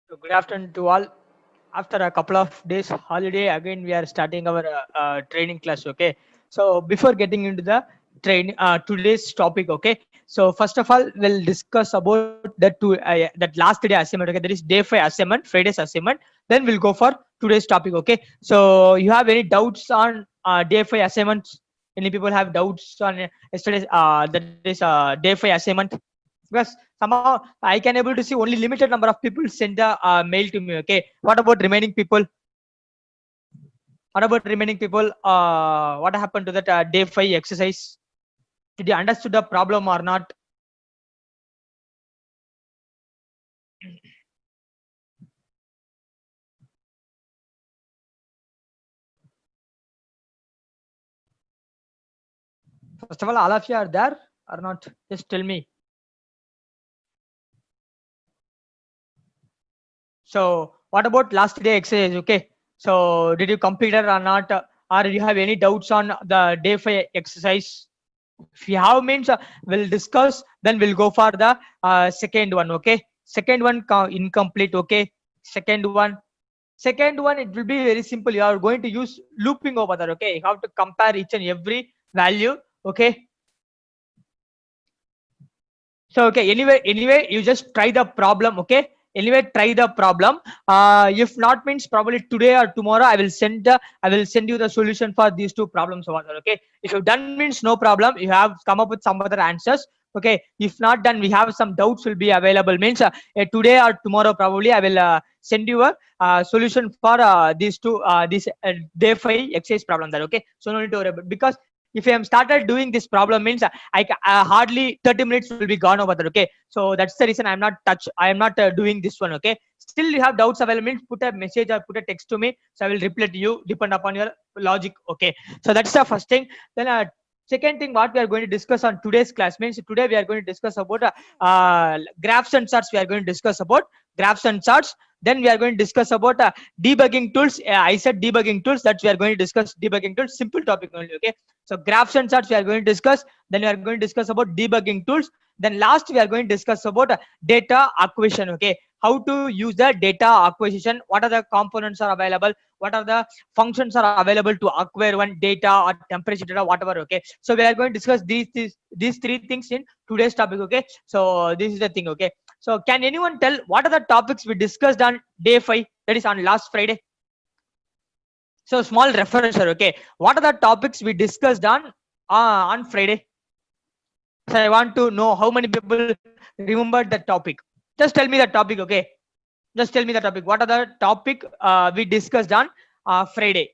So good afternoon to all. After a couple of days holiday, again we are starting our training class. Okay. So before getting into the today's topic. Okay. So first of all, we'll discuss about that last day assignment. Okay. That is day 5 assignment, Friday's assignment. Then we'll go for today's topic. Okay. So you have any doubts on day 5 assignments? Any people have doubts on yesterday's that is day 5 assignment? Because somehow I can able to see only limited number of people send the mail to me. Okay, what about remaining people? What about remaining people? What happened to that day 5 exercise? Did you understood the problem or not? First of all of you are there or not? Just tell me. So what about last day exercise? Okay, so did you complete it or not? Or do you have any doubts on the day 5 exercise? If you have means, we'll discuss. Then we'll go for the second one. Okay, second one incomplete. Okay, second one. Second one, it will be very simple. You are going to use looping over there. Okay, you have to compare each and every value. Okay, so okay, anyway you just try the problem. Okay, anyway try the problem. If not means probably today or tomorrow I will send you the solution for these two problems over there. Okay, if you've done means no problem, you have come up with some other answers. Okay, if not done, we have some doubts will be available means today or tomorrow probably I will send you a solution for these two this day 5 exercise problem there. Okay, so no need to worry about, because if I am started doing this problem means hardly 30 minutes will be gone over there. Okay, so that's the reason I am not doing this one. Okay, still you have doubts available means put a message or put a text to me, so I will reply to you depend upon your logic. Okay, so that's the first thing. Then second thing what we are going to discuss on today's class means today we are going to discuss about graphs and charts. We are going to discuss about graphs and charts. Then we are going to discuss about debugging tools. I said debugging tools, that we are going to discuss debugging tools, simple topic only. Okay, so graphs and charts we are going to discuss. Then we are going to discuss about debugging tools. Then last we are going to discuss about data acquisition. Okay, how to use the data acquisition, what are the components are available, what are the functions are available to acquire one data or temperature data, whatever. Okay, so we are going to discuss these three things in today's topic. Okay, so this is the thing. Okay, so can anyone tell what are the topics we discussed on day 5, that is on last Friday? So small reference, sir. Okay, what are the topics we discussed on Friday? So I want to know how many people remembered the topic. Just tell me the topic. Okay, just tell me the topic. What are the topic we discussed on Friday?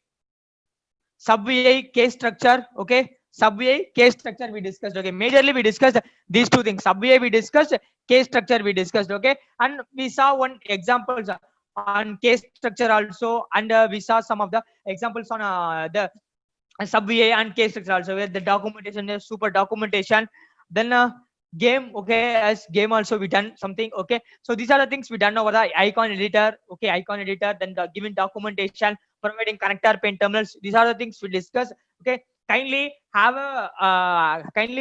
Subway case structure. Okay, subway case structure we discussed. Okay, majorly we discussed these two things. Subway we discussed, case structure we discussed. Okay, and we saw one examples on case structure also, and we saw some of the examples on the subway and case structure also, where the documentation is super documentation. Then game. Okay, as game also we done something. Okay, so these are the things we done over the icon editor. Okay, icon editor, then the given documentation, providing connector pin terminals. These are the things we discuss. Okay, kindly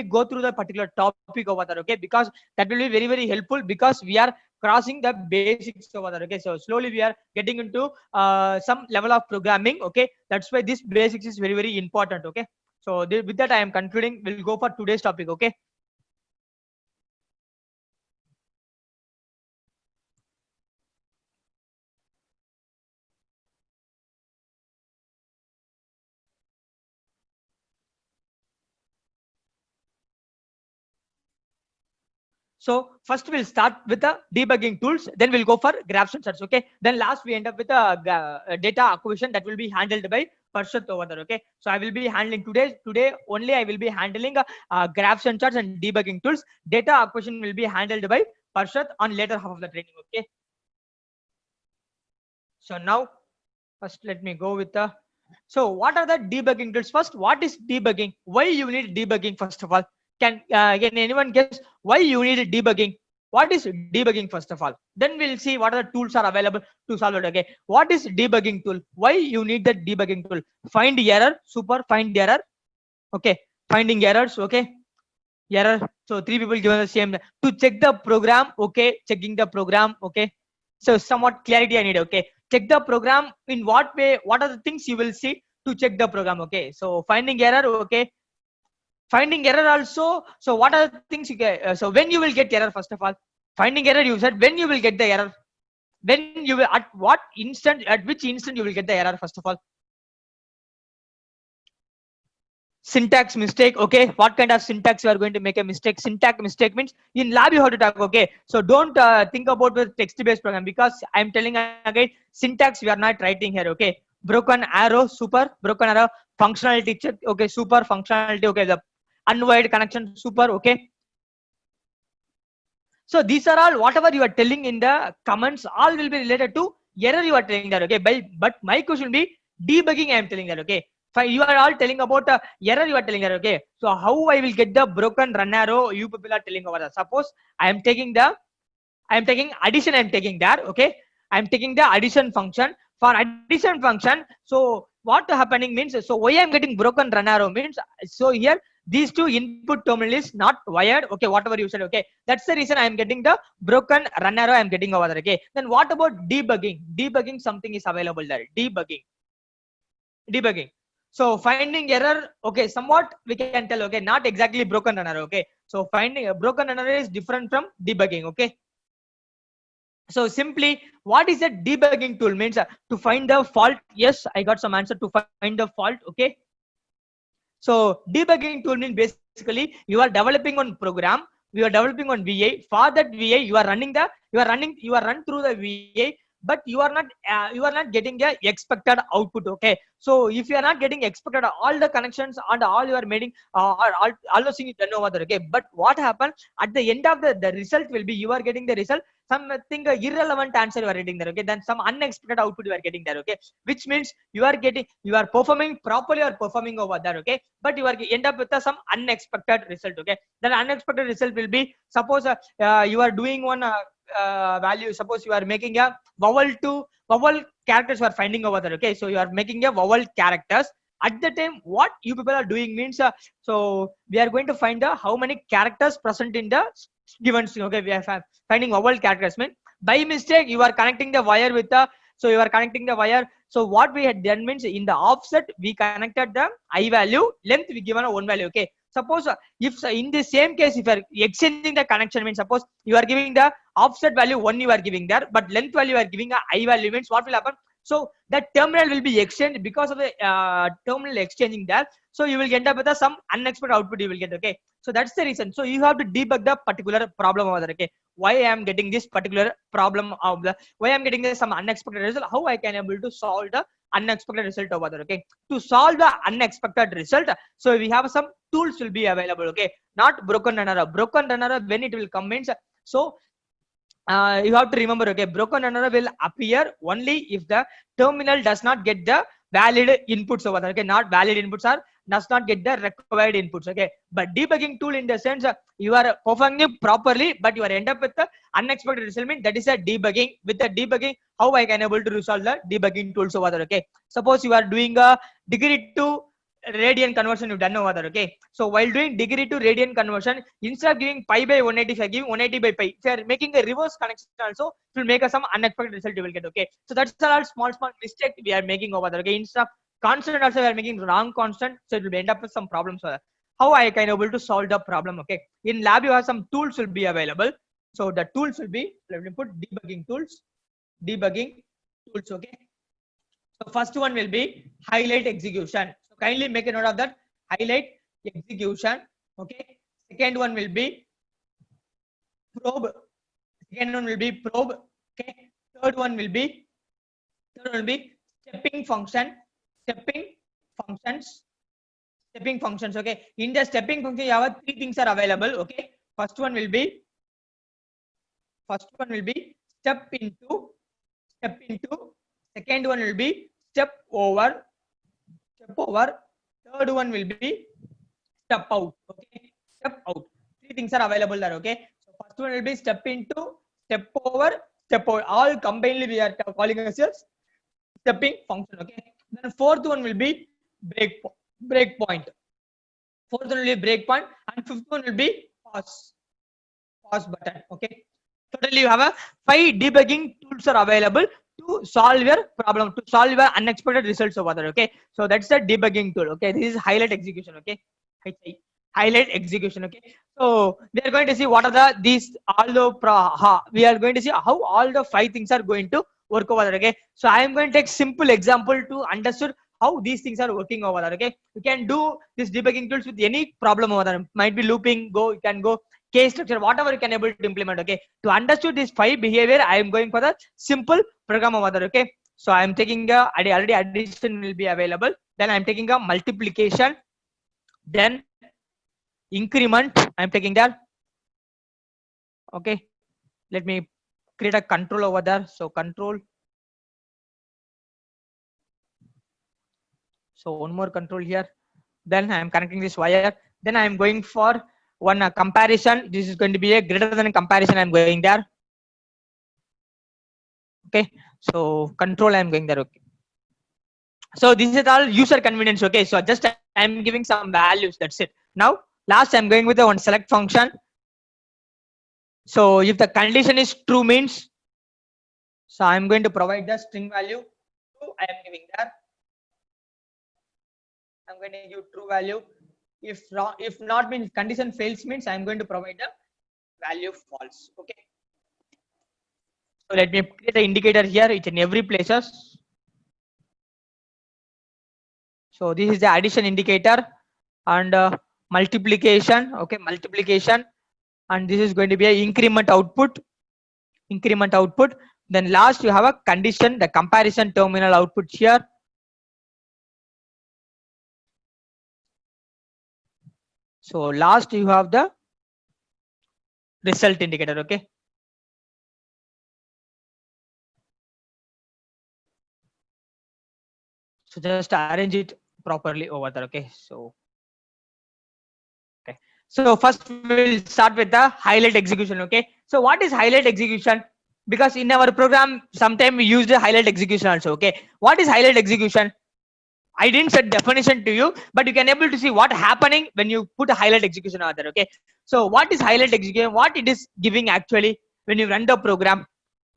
go through the particular topic over there. Okay, because that will be very helpful, because we are crossing the basics over there. Okay, so slowly we are getting into some level of programming. Okay, that's why this basics is very important. Okay, so with that I am concluding. We'll go for today's topic. Okay, so first we'll start with the debugging tools, then we'll go for graphs and charts. Okay, then last we end up with data acquisition that will be handled by Parshad over there. Okay, so I will be handling today only I will be handling graphs and charts and debugging tools. Data acquisition will be handled by Parshad on later half of the training. Okay, so now first let me go with the. So what are the debugging tools? First, what is debugging? Why you need debugging? First of all, can anyone guess why you need debugging? What is debugging first of all? Then we'll see what are the tools are available to solve it. Okay, what is debugging tool? Why you need the debugging tool? Find error, super find error. Okay, finding errors. Okay, error. So three people given the same to check the program. Okay, checking the program. Okay, So somewhat clarity I need. Okay, check the program in what way, what are the things you will see to check the program. Okay, so finding error. Okay, finding error also. So what are the things you get? So when you will get error, first of all, finding error, you said when you will get the error, when you will, at what instant, at which instant you will get the error, first of all. Syntax mistake. Okay, what kind of syntax you are going to make a mistake? Syntax mistake means in lab you have to talk. Okay, so don't think about the text based program, because I'm telling again, syntax we are not writing here. Okay, broken arrow, super broken arrow, functionality check. Okay, super functionality. Okay, the unwired connection, super. Okay, so these are all whatever you are telling in the comments, all will be related to error you are telling that. Okay, but my question will be debugging. I am telling that. Okay, you are all telling about error you are telling that. Okay, so how I will get the broken run arrow, you people are telling over that. Suppose I am taking addition, I am taking there. Okay, I am taking the addition function. For addition function, so what happening means, so why I am getting broken run arrow means, so here these two input terminal is not wired. Okay, whatever you said. Okay, that's the reason I am getting the broken run arrow I am getting over there. Okay, then what about debugging? Debugging, something is available there. Debugging, so finding error. Okay, somewhat we can tell. Okay, not exactly broken run arrow. Okay, so finding a broken run arrow is different from debugging. Okay, so simply what is a debugging tool means, to find the fault. Yes, I got some answer, to find the fault. Okay, so debugging tool means basically you are developing on program, you are developing on VA. For that VA, you are run through the VA, but you are not getting the expected output. Okay, so if you are not getting expected all the connections and all you are making, all those things you done over there. Okay, but what happened at the end of the result will be, you are getting the result, something irrelevant answer you are getting there. Okay, then some unexpected output you are getting there. Okay, which means you are performing properly or performing over there. Okay, but you are end up with some unexpected result. Okay, then unexpected result will be, suppose you are doing one value, suppose you are making a vowel characters you are finding over there. Okay, so you are making a vowel characters. At the time what you people are doing means, so we are going to find how many characters present in the given string. Okay, we are finding vowel characters mean, by mistake you are connecting the wire with the, so you are connecting the wire. So what we had done means, in the offset we connected the I value, length we given a one value. Okay, suppose if in the same case, if you are exchanging the connection means, suppose you are giving the offset value 1 you are giving there, but length value you are giving a I value, means what will happen, so that terminal will be exchanged. Because of the terminal exchanging there, so you will end up with some unexpected output you will get. Okay, so that's the reason, so you have to debug the particular problem over there. Okay, why I am getting this particular problem of the, why I'm getting this some unexpected result, how I can able to solve the unexpected result over there. Okay, to solve the unexpected result, so we have some tools will be available. Okay, not broken runner. Broken runner when it will come means, so you have to remember. Okay, broken runner will appear only if the terminal does not get the valid inputs over there. Okay, not valid inputs are does not get the required inputs. Okay, but debugging tool in the sense, you are performing properly but you are end up with the unexpected result, mean that is a debugging. With the debugging, how I can able to resolve the debugging tools over there. Okay, suppose you are doing a degree to radian conversion you've done over there. Okay, so while doing degree to radian conversion, instead of giving pi by 180, if you are giving 180 by pi, if you are making a reverse connection also, it will make us some unexpected result you will get. Okay, so that's all small mistake we are making over there. Okay, instead of constant also we are making wrong constant, so it will end up with some problems over there. How I can able to solve the problem? Okay, in lab you have some tools will be available. So the tools will be, let me put debugging tools. Okay, so first one will be highlight execution. So kindly make a note of that, highlight execution. Okay, second one will be probe. Second one will be probe. Okay, third one will be stepping function. Stepping functions. Stepping functions. Okay, in the stepping function you have three things are available. Okay, first one will be step into. Second one will be step over. Third one will be step out. Okay, step out. Three things are available there. Okay, so first one will be step into, step over, step out. All combinedly we are calling as a stepping function. Okay, then fourth one will be break point. Fourth one will be break point, and fifth one will be pause button. Okay, Totally, you have a 5 debugging tools are available to solve your problem, to solve your unexpected results over there. Okay, so that's the debugging tool. Okay, this is highlight execution. Okay, highlight execution. Okay, so we are going to see what are the these all the we are going to see how all the 5 things are going to work over there. Okay, so I am going to take simple example to understand how these things are working over there. Okay, you can do this debugging tools with any problem over there. Might be looping, go, you can go case structure, whatever you can able to implement. Okay, to understand this 5 behavior, I am going for the simple program over there. Okay, so I am taking a already addition will be available, then I am taking a multiplication, then increment I am taking that. Okay, let me create a control over there. So control, so one more control here, then I am connecting this wire, then I am going for one comparison. This is going to be a greater than comparison. I am going there. Okay, so control I am going there. Okay, so this is all user convenience. Okay, so just I am giving some values, that's it. Now last I'm going with the one select function. So if the condition is true means, so I'm going to provide the string value true, I am giving that. I'm going to give true value. If not means condition fails means I'm going to provide the value false. Okay, so let me create the indicator here, it's in every places. So this is the addition indicator and multiplication. Okay, multiplication, and this is going to be a increment output. Then last you have a condition, the comparison terminal output here. So last you have the result indicator. Okay, so just arrange it properly over there. Okay, so okay, so first we'll start with the highlight execution. Okay, so what is highlight execution? Because in our program sometime we use the highlight execution also. Okay, what is highlight execution? I didn't set definition to you, but you can able to see what happening when you put a highlight execution out there. Okay, so what is highlight execution? What it is giving actually when you run the program?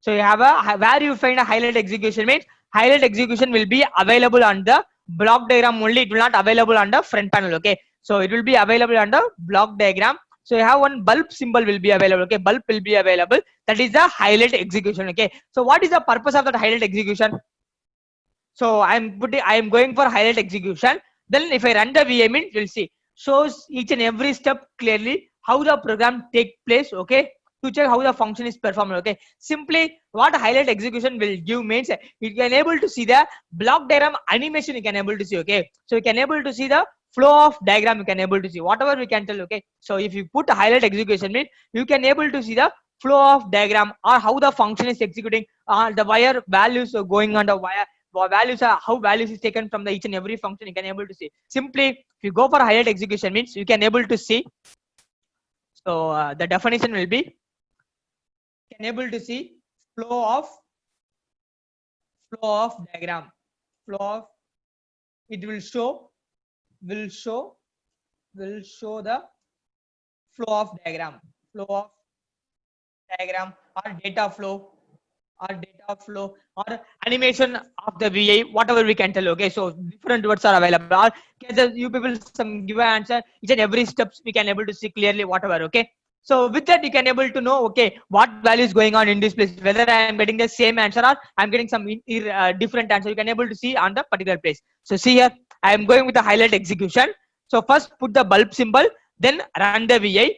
So you have a where you find a highlight execution means highlight execution will be available on the block diagram only. It will not available on the front panel. Okay, so it will be available on the block diagram. So you have one bulb symbol will be available. Okay, bulb will be available. That is the highlight execution. Okay, so what is the purpose of that highlight execution? So I am going for highlight execution. Then if I run the VM, you'll see shows each and every step clearly how the program take place. Okay, to check how the function is performed. Okay, simply what highlight execution will give means you can able to see the block diagram animation. You can able to see. Okay, so you can able to see the flow of diagram. You can able to see whatever we can tell. Okay, so if you put a highlight execution means you can able to see the flow of diagram or how the function is executing, the wire values are going on the wire values are how values is taken from the each and every function. You can able to see simply if you go for highlight execution means you can able to see. So the definition will be can able to see flow of diagram, flow of, it will show will show the flow of diagram, flow of diagram or data flow or animation of the VA, whatever we can tell. Okay, so different words are available. Or you people some give an answer each and every steps we can able to see clearly whatever. Okay, so with that you can able to know okay what value is going on in this place, whether I am getting the same answer or I'm getting some different answer. You can able to see on the particular place. So see here I am going with the highlight execution. So first put the bulb symbol, then run the VA.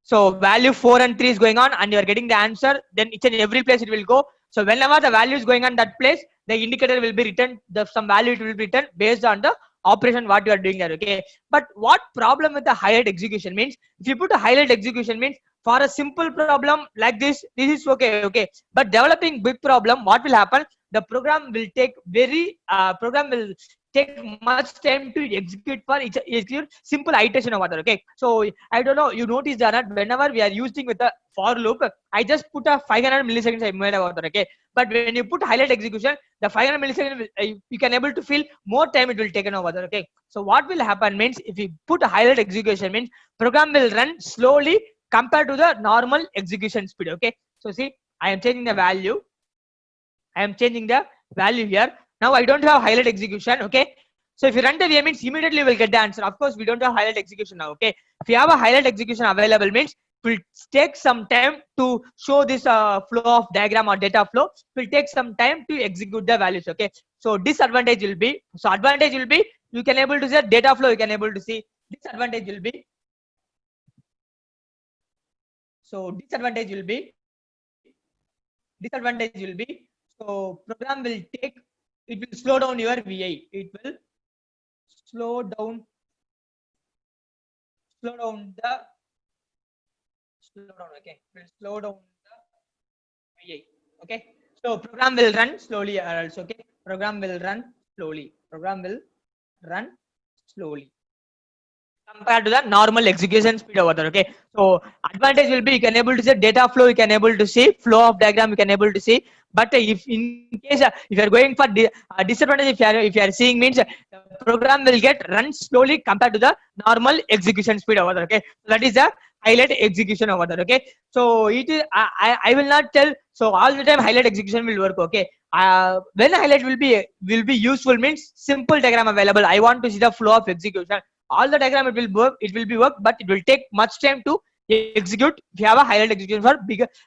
So value 4 and 3 is going on and you are getting the answer, then each and every place it will go. So whenever the value is going on that place, the indicator will be written, some value it will be written based on the operation what you are doing there. Okay, but what problem with the highlight execution means, if you put a highlight execution means for a simple problem like this is okay, but developing big problem, what will happen, the program will take program will take much time to execute for execute simple iteration over there. Okay, so I don't know you notice that whenever we are using with the for loop, I just put a 500 milliseconds I made over there. Okay, but when you put highlight execution, the 500 milliseconds you can able to feel more time it will take over there. Okay, so what will happen means if you put a highlight execution means program will run slowly compared to the normal execution speed. Okay, So see, I am changing the value. I am changing the value here. Now I don't have highlight execution. Okay. So if you run the VA means immediately you will get the answer. Of course, we don't have highlight execution now. Okay. If you have a highlight execution available means it will take some time to show this flow of diagram or data flow. It will take some time to execute the values. Okay. So disadvantage will be, so advantage will be you can able to see data flow, you can able to see. Disadvantage will be, so disadvantage will be, so program will take, it will slow down your VI. It will slow down the okay, will slow down the VI. Okay, so program will run slowly or else. Okay, program will run slowly compared to the normal execution speed over there. Okay, so advantage will be you can able to see data flow, you can able to see flow of diagram, you can able to see. But if in case if you are going for disadvantage, if you are seeing means the program will get run slowly compared to the normal execution speed over there. Okay, so that is the highlight execution over there. Okay, so it is I will not tell, so all the time highlight execution will work. Okay, when highlight will be useful means simple diagram available, I want to see the flow of execution, all the diagram it will work, but it will take much time to execute if you have a highlight execution for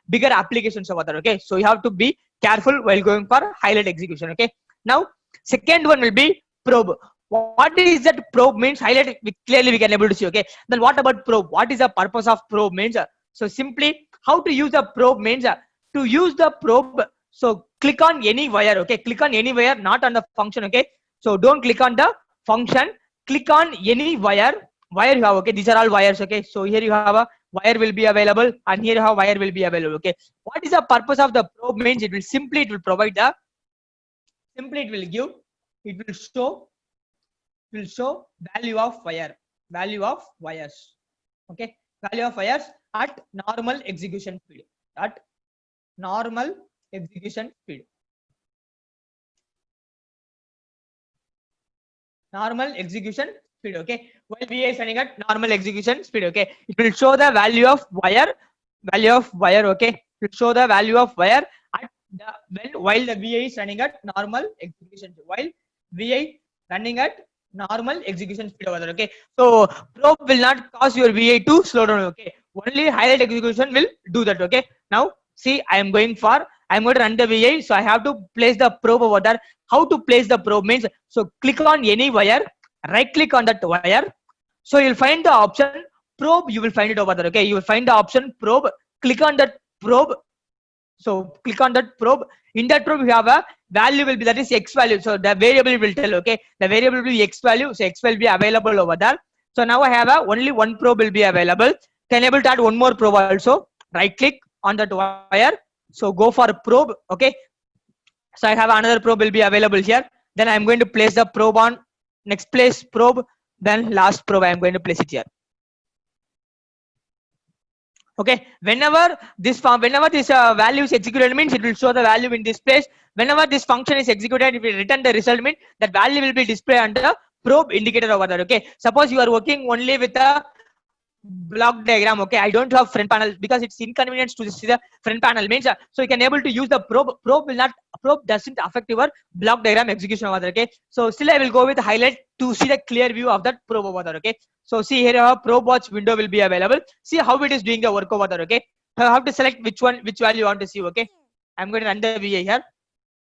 bigger applications over there. Okay, so you have to be careful while going for highlight execution. Okay, now second one will be probe. What is that probe means? Highlight clearly we can able to see. Okay, then what about probe? What is the purpose of probe means? So simply how to use the probe means, to use the probe, so click on any wire. Okay, click on any wire, not on the function. Okay, so don't click on the function, click on any wire you have. Okay, these are all wires. Okay, so here you have a wire will be available and here you have wire will be available. Okay, what is the purpose of the probe means? It will provide the, simply it will give, it will show, value of wires. Okay, value of wires at normal execution speed, at normal execution speed, normal execution speed. Okay, while VA is running at normal execution speed. Okay, it will show the value of wire, Okay, it will show the value of wire at the, while the VA is running at normal execution, while VA running at normal execution speed over there. Okay, so probe will not cause your VA to slow down. Okay, only highlight execution will do that. Okay, now see, I'm going to run the VA, so I have to place the probe over there. How to place the probe means, so click on any wire, right click on that wire, so you'll find the option probe, you will find it over there. Okay, you will find the option probe, click on that probe, so click on that probe. In that probe you have a value will be, that is x value, so the variable will tell. Okay, the variable will be x value, so x will be available over there. So now I have a only one probe will be available, can able to add one more probe also, right click on that wire, so go for probe. Okay, so I have another probe will be available here, then I'm going to place the probe on next place probe, then last probe I'm going to place it here. Okay, whenever this value is executed means it will show the value in this place. Whenever this function is executed, it will return the result means that value will be displayed under probe indicator over there. Okay, suppose you are working only with a block diagram. Okay, I don't have front panel because it's inconvenience to see the front panel means, so you can able to use the probe doesn't affect your block diagram execution over there. Okay, so still I will go with highlight to see the clear view of that probe over there. Okay, so see here our probe watch window will be available, see how it is doing the work over there. Okay, I have to select which value you want to see. Okay, I'm going to run the VA here.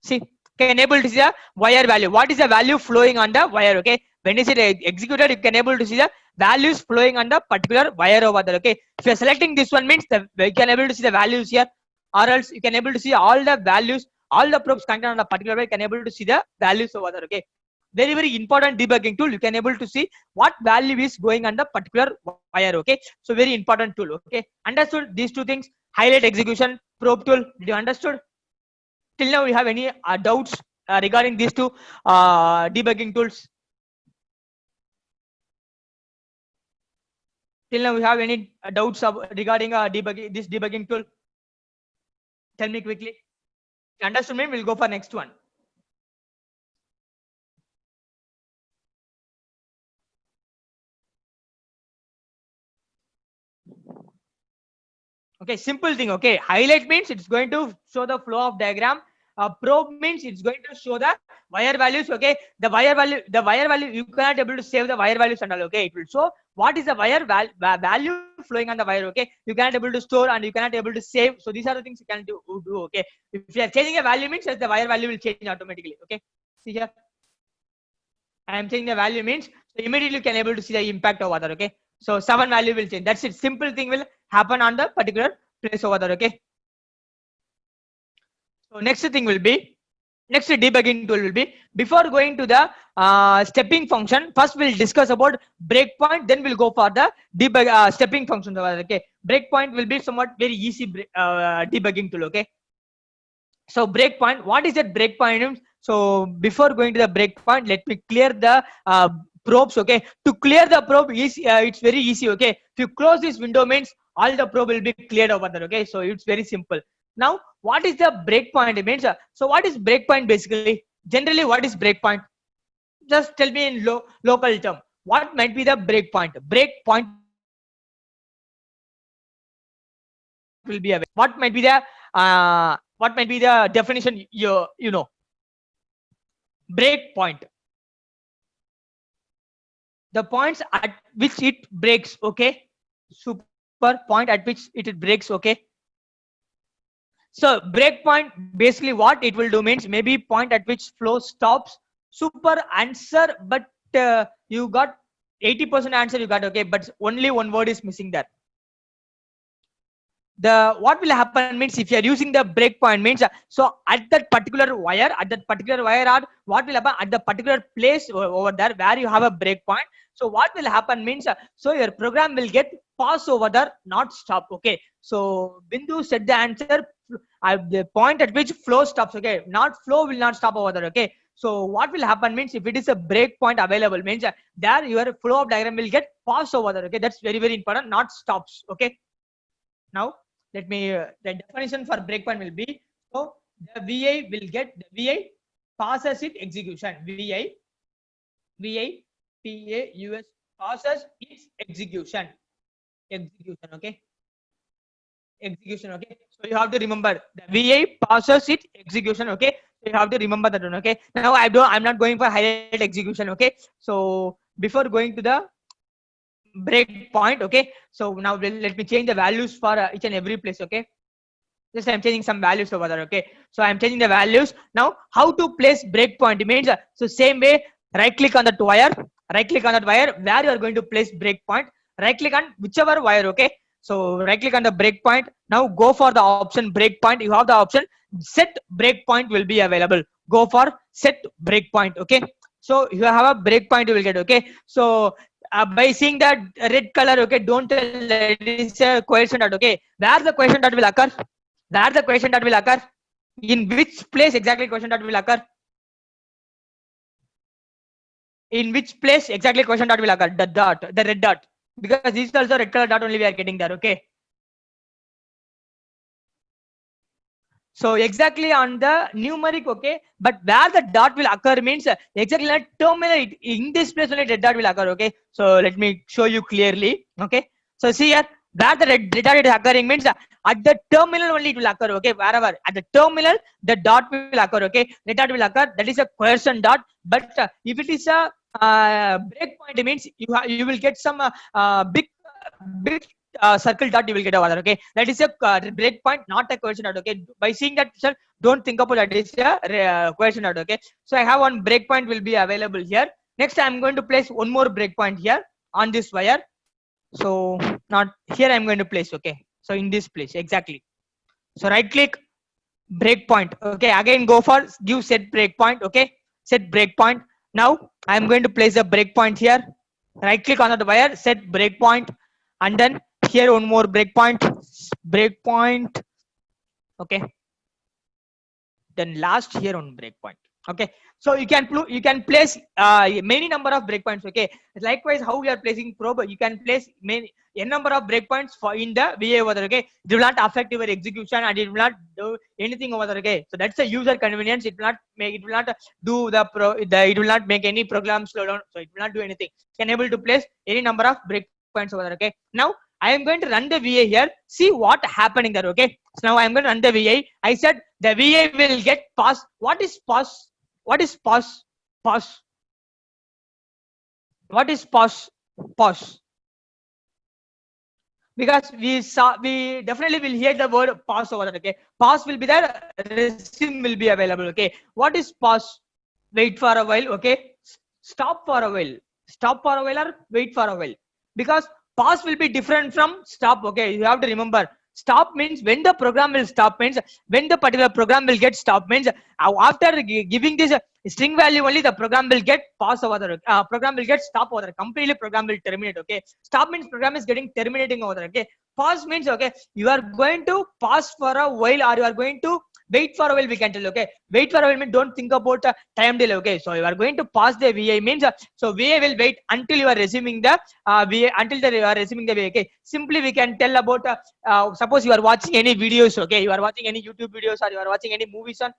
See, can able to see the wire value, what is the value flowing on the wire. Okay, when is it executed, you can able to see the values flowing on the particular wire over there. Okay, if you're selecting this one means you can able to see the values here, or else you can able to see all the values, all the probes connected on the particular wire, can able to see the values over there. Okay, very important debugging tool, you can able to see what value is going on the particular wire. Okay, so very important tool. Okay, understood these two things, highlight execution, probe tool, did you understood? Till now, you have any doubts regarding these two debugging tools? Till now, you have any doubts regarding debugging this debugging tool? Tell me quickly. You understood me? We'll go for next one. Okay, simple thing. Okay, highlight means it's going to show the flow of diagram. Probe means it's going to show the wire values. Okay, the wire value, you cannot able to save the wire values and all. Okay, it will show what is the wire value flowing on the wire. Okay, you cannot able to store and you cannot able to save. So these are the things you can do. Okay, if you are changing a value means the wire value will change automatically. Okay, see here, I am changing the value means so immediately you can able to see the impact over there. Okay, so 7 value will change. That's it. Simple thing will happen on the particular place over there. Okay, so next thing will be, next debugging tool will be, before going to the stepping function, first we'll discuss about breakpoint, then we'll go for the debug stepping function over there. Okay, breakpoint will be somewhat very easy debugging tool. Okay, so breakpoint, what is that breakpoint? So before going to the breakpoint, let me clear the probes. Okay, to clear the probe is it's very easy. Okay, if you close this window means all the probe will be cleared over there. Okay, so it's very simple. Now what is the breakpoint means? So what is breakpoint basically? Generally, what is breakpoint? Just tell me in local term, what might be the breakpoint? Breakpoint will be what might be the definition? You know, breakpoint, the points at which it breaks. Okay, super point at which it breaks. Okay, so breakpoint basically what it will do means maybe point at which flow stops. Super answer, but you got 80% answer you got. Okay, but only one word is missing there. The what will happen means if you are using the breakpoint means so at that particular wire, or what will happen at the particular place over there where you have a breakpoint. So what will happen means so your program will get pause over there, not stop. Okay, so Bindu said the answer, the point at which flow stops. Okay, not flow will not stop over there. Okay, so what will happen means if it is a breakpoint available means there your flow of diagram will get pause over there. Okay, that's very important, not stops. Okay, now let me the definition for breakpoint will be, so the VI will get, the VI passes it execution. VI PAUS passes its execution. Okay, execution. Okay, so you have to remember the VI passes its execution. Okay, so you have to remember that one. Okay, now I'm not going for highlight execution. Okay, so before going to the breakpoint, okay, so now let me change the values for each and every place. Okay, just I'm changing some values over there. Okay, so I'm changing the values. Now how to place breakpoint means so same way, right click on that wire, where you are going to place breakpoint, right click on whichever wire. Okay, so right click on the breakpoint. Now go for the option breakpoint. You have the option set breakpoint will be available. Go for set breakpoint. Okay, so you have a breakpoint you will get. Okay, so by seeing that red color, okay, don't tell that it is a question dot. Okay, where the question dot will occur? Where the question dot will occur? In which place exactly question dot will occur? In which place exactly question dot will occur? The dot, the red dot, because this is also red color dot only we are getting there. Okay, so exactly on the numeric. Okay, but where the dot will occur means exactly at terminal, in this place only red dot will occur. Okay, so let me show you clearly. Okay, so see here, where the red dot is occurring means at the terminal only it will occur. Okay, wherever at the terminal the dot will occur. Okay, red dot will occur, that is a question dot. But if it is a breakpoint means you will get some big circle dot you will get over there. Okay, that is a breakpoint, not a question dot. Okay, by seeing that sir, don't think about that is a question dot. Okay, so I have one breakpoint will be available here. Next I'm going to place one more breakpoint here on this wire. So not here I'm going to place. Okay, so in this place exactly, so right click breakpoint. Okay, again go for give set breakpoint. Okay, set breakpoint. Now I'm going to place a breakpoint here. Right click on the wire, set breakpoint, and then here one more breakpoint. Okay, then last here on breakpoint. Okay, so you can place many number of breakpoints. Okay, likewise how we are placing probe, you can place many n number of breakpoints for in the VA over there. Okay, it will not affect your execution and it will not do anything over there. Okay, so that's a user convenience. It will not do it will not make any program slow down, so it will not do anything. You can able to place any number of breakpoints over there. Okay, now I am going to run the VA here. See what happening there. Okay. So now I am going to run the VA. I said the VA will get pass. What is pass? What is pass? Pass. What is pass? Pass. Because we definitely will hear the word pass over there. Okay. Pass will be there. Resume will be available. Okay. What is pass? Wait for a while. Okay. Stop for a while. Stop for a while or wait for a while. Because pause will be different from stop. Okay, you have to remember, stop means when the program will stop, means when the particular program will get stop, means after giving this string value only the program will get pause over there. Program will get stop over there. Completely program will terminate. Okay, stop means program is getting terminating over there. Okay, pause means, okay, you are going to pause for a while or you are going to wait for a while, we can tell. Okay, wait for a while means don't think about time delay. Okay, so you are going to pass the VA means so VA will wait until you are resuming the VA, until you are resuming the VA. Okay, simply we can tell about suppose you are watching any videos. Okay, you are watching any YouTube videos or you are watching any movies on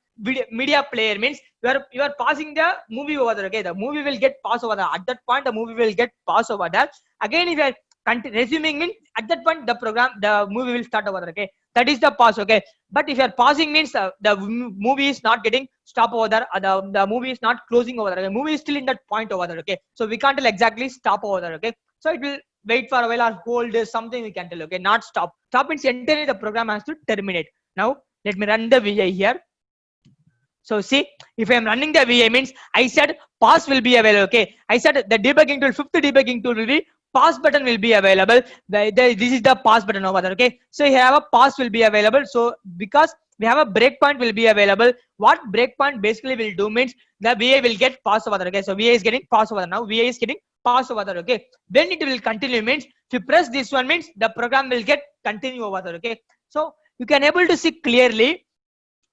media player, means you are passing the movie over there. Okay, the movie will get paused over there. At that point the movie will get paused over there. Again if you are resuming means at that point the movie will start over there. Okay, that is the pause. Okay, but if you are pausing means the movie is not getting stop over there, the movie is not closing over there. The movie is still in that point over there. Okay, so we can't tell exactly stop over there. Okay, so it will wait for a while or hold something, we can tell. Okay, not stop. Stop means entirely the program has to terminate. Now let me run the VA here. So see, if I am running the VA means I said pause will be available. Okay, I said the debugging tool, fifth debugging tool will be pause button will be available. This is the pause button over there. Okay, so here have a pause will be available. So because we have a breakpoint will be available, what breakpoint basically will do means the VA will get pause over there. Okay, so VA is getting pause over there. Now VA is getting pause over there. Okay, when it will continue means if you press this one means the program will get continue over there. Okay, so you can able to see clearly.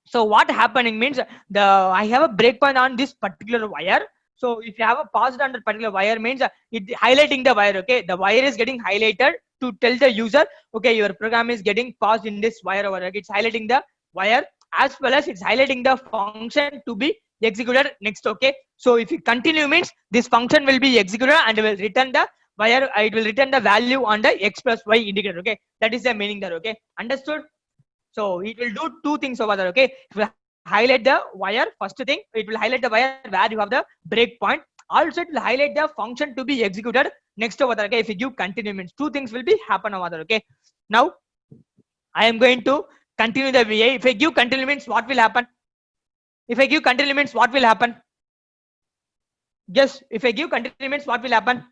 So what happening means I have a breakpoint on this particular wire. So if you have a paused on that particular wire means it highlighting the wire. Okay, the wire is getting highlighted to tell the user, okay, your program is getting paused in this wire over. Okay, it's highlighting the wire as well as it's highlighting the function to be executed next. Okay, so if you continue means this function will be executed and will return the wire. It will return the value on the x plus y indicator. Okay, that is the meaning there. Okay, understood? So it will do two things over there. Okay, it will highlight the wire. First thing, it will highlight the wire where you have the breakpoint. Also, it will highlight the function to be executed next over there. Okay, if you give continue means two things will be happen over there. Okay, now I am going to continue the VA. If I give continue means what will happen? If I give continue means what will happen? Yes, if I give continue means what will happen?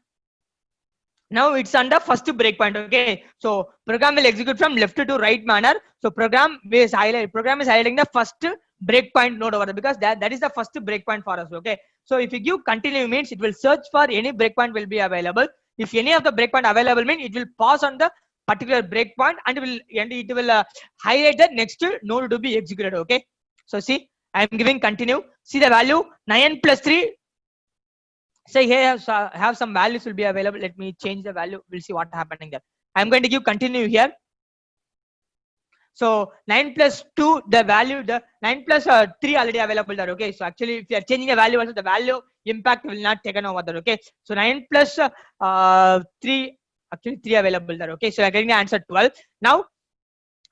Now it's under first breakpoint. Okay, so program will execute from left to right manner. So program is highlighting the first breakpoint node over there because that is the first breakpoint for us. Okay, so if you give continue means it will search for any breakpoint will be available. If any of the breakpoint available means it will pause on the particular breakpoint and it will highlight the next node to be executed. Okay, so see, I am giving continue. See the value 9 plus 3. Say here have some values will be available. Let me change the value. We'll see what happening there. I'm going to give continue here. So 9 plus 2, the value, the 9 plus 3 already available there. Okay, so actually if you are changing the value also, the value impact will not taken over there. Okay, so 9 plus 3, actually 3 available there. Okay, so I'm getting the answer 12. Now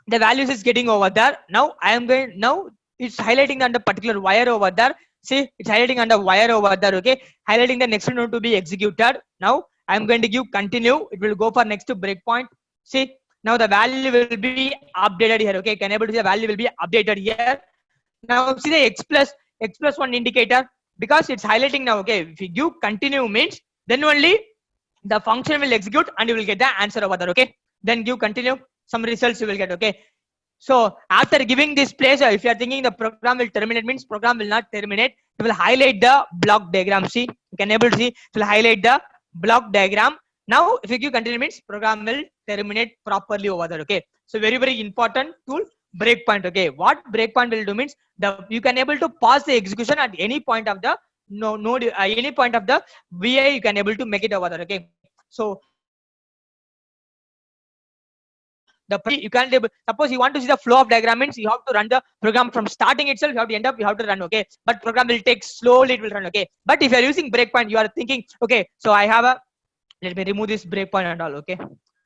the values is getting over there. Now I am going, now it's highlighting on the particular wire over there. See, it's highlighting on the wire over there. Okay, highlighting the next node to be executed. Now I am going to give continue. It will go for next breakpoint. See, now the value will be updated here. Okay, can able to see the value will be updated here. Now see the x plus 1 indicator because it's highlighting now. Okay, if you give continue means then only the function will execute and you will get the answer over there. Okay, then give continue, some results you will get. Okay, so after giving this place, if you are thinking the program will terminate means program will not terminate. It will highlight the block diagram. See, you can able to see it will highlight the block diagram. Now if you give continue means program will terminate properly over there. Okay, so very important tool, breakpoint. Okay, what breakpoint will do means you can able to pause the execution at any point of the node, any point of the VA you can able to make it over there. Okay, so you can't able, suppose you want to see the flow of diagram means you have to run the program from starting itself, you have to end up, you have to run. Okay, but program will take slowly, it will run. Okay, but if you are using breakpoint, you are thinking, okay, so I have a, let me remove this breakpoint and all. Okay,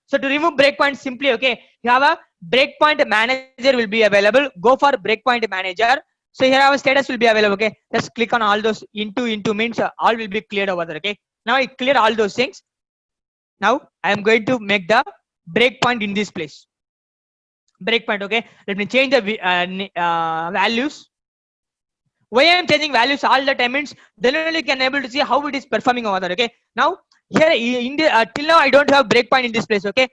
So to remove breakpoint simply, okay, you have a breakpoint manager will be available. Go for breakpoint manager. So here our status will be available. Okay, let's click on all those into means all will be cleared over there. Okay, now I clear all those things. Now I am going to make the breakpoint in this place. Breakpoint. Okay, let me change the values. Why I am changing values all the time means then only you can able to see how it is performing over there. Okay, now here in the till now I don't have breakpoint in this place. Okay,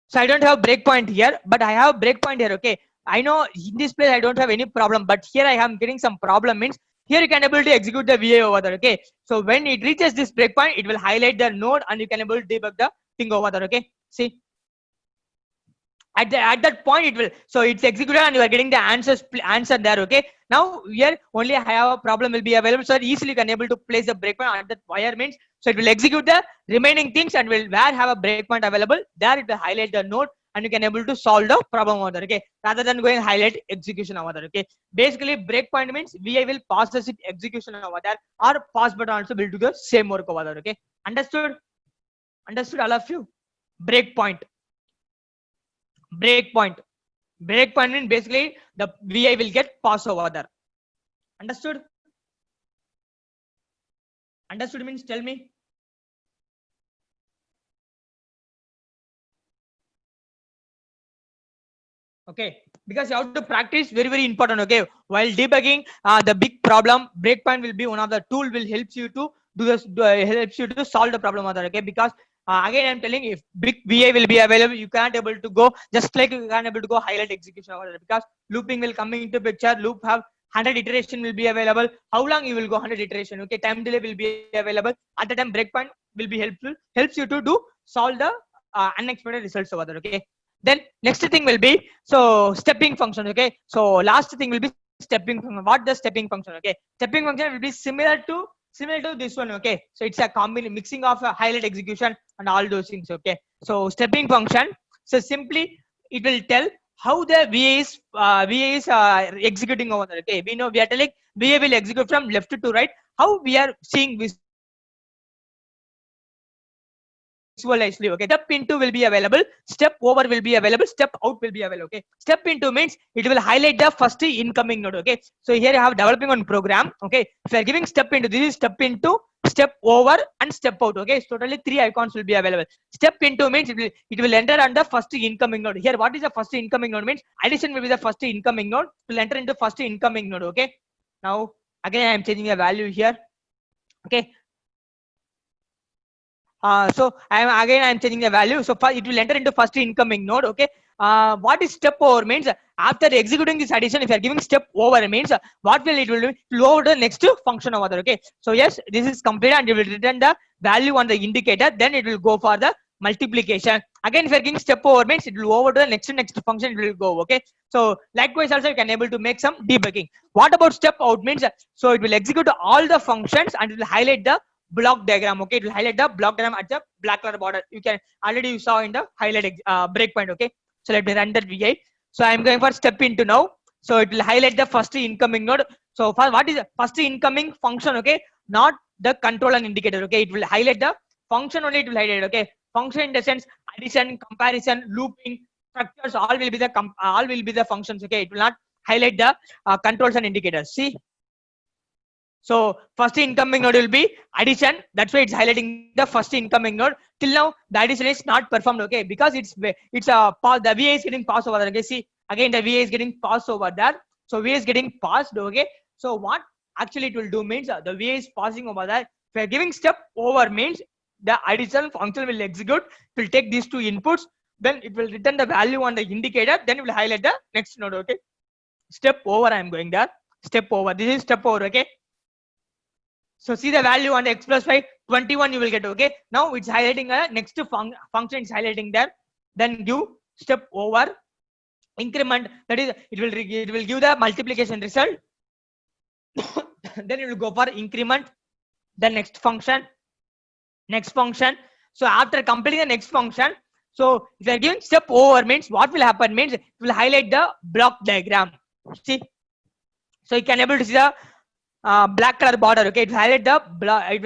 so I don't have breakpoint here, but I have breakpoint here. Okay, I know in this place I don't have any problem, but here I am getting some problem means here you can able to execute the VA over there. Okay, so when it reaches this breakpoint, it will highlight the node and you can able to debug the thing over there. Okay, see at that point it will, so it's executed and you are getting the answer there. Okay, now here only I have a problem will be available, so easily you can able to place the breakpoint at that wire means, so it will execute the remaining things and will where have a breakpoint available there it will highlight the node and you can able to solve the problem over there. Okay, rather than going highlight execution over there. Okay, basically breakpoint means VI will process it execution over there, or pause button also will do the same work over there. Okay, understood all of you? Breakpoint means basically the VI will get pass over there. Understood means tell me. Okay, because you have to practice, very important. Okay, while debugging the big problem, breakpoint will be one of the tool will helps you to do this, helps you to solve the problem over there. Okay, because again I'm telling, if big VI will be available, you can't able to go just like you can't able to go highlight execution over there, because looping will come into picture. Loop have 100 iteration will be available. How long you will go 100 iteration? Okay, time delay will be available. At the time breakpoint will be helpful, helps you to do solve the unexpected results over there. Okay, then next thing will be so stepping function. Okay, so last thing will be stepping function. What the stepping function? Okay, stepping function will be similar to this one. Okay, so it's a combination mixing of a highlight execution and all those things. Okay, so stepping function, so simply it will tell how the VA is executing over there. Okay, we know we are telling VA will execute from left to right. How we are seeing visualizely. Okay, step into will be available, step over will be available, step out will be available. Okay, step into means it will highlight the first incoming node. Okay, so here you have developing on program. Okay, if you are giving step into, this is step into, step over and step out. Okay, so totally 3 icons will be available. Step into means it will enter on the first incoming node. Here what is the first incoming node means addition will be the first incoming node, it will enter into first incoming node. Okay, now again I am changing a value here. Okay, so I'm changing the value. So it will enter into first incoming node. Okay, what is step over means after executing this addition, if you are giving step over means what will it will do? It will over the next function over there. Okay, so yes, this is complete and it will return the value on the indicator. Then it will go for the multiplication. Again, if you are giving step over means it will over to the next function. It will go. Okay, so likewise also you can able to make some debugging. What about step out means? So it will execute all the functions and it will highlight the block diagram. Okay, it will highlight the block diagram at the black color border. You can already you saw in the highlight breakpoint. Okay, so let me run that VI. So I'm going for step into now. So it will highlight the first incoming node. So for what is the first incoming function? Okay, not the control and indicator. Okay, it will highlight the function only. It will highlight. Okay, function in the sense addition, comparison, looping, structures. All will be the functions. Okay, it will not highlight the controls and indicators. See. So first incoming node will be addition. That's why it's highlighting the first incoming node. Till now the addition is not performed. Okay, because it's the VA is getting passed over there. Okay, see again the VA is getting passed over there. So VA is getting passed. Okay, so what actually it will do means the VA is passing over there. If we are giving step over means the addition function will execute. It will take these two inputs. Then it will return the value on the indicator. Then it will highlight the next node. Okay, step over. I am going there. Step over. This is step over. Okay. So see the value on the x plus 5, 21 you will get. Okay, now it's highlighting a next function is highlighting there. Then give step over increment, that is it will give the multiplication result. Then it will go for increment, the next function. So after completing the next function, so if you are giving step over means what will happen means it will highlight the block diagram. See, so you can able to see the black color border. Okay, it will